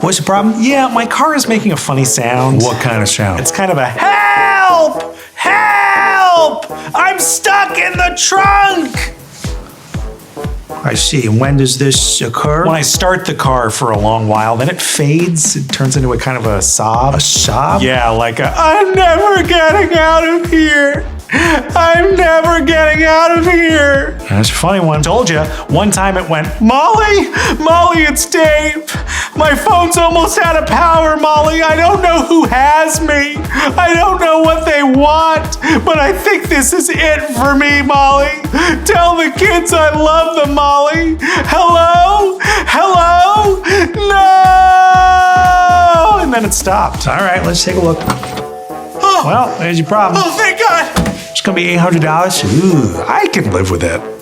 What's the problem? Yeah, my car is making a funny sound. What kind of sound? It's kind of a help! Help! I'm stuck in the trunk! I see. And when does this occur? When I start the car for a long while, then it fades. It turns into a kind of a sob. A sob? Yeah, like a, I'm never getting out of here. I'm never getting out of here. That's a funny one. Told you. One time it went, Molly, it's Dave. My phone's almost out of power, Molly. I don't know who has me. I don't know what they want, but I think this is it for me, Molly. Tell the kids I love them, Molly. Hello? Hello? No! And then it stopped. All right, let's take a look. Oh, Well, there's your problem. oh, thank God. It's gonna be $800. Ooh, I can live with that.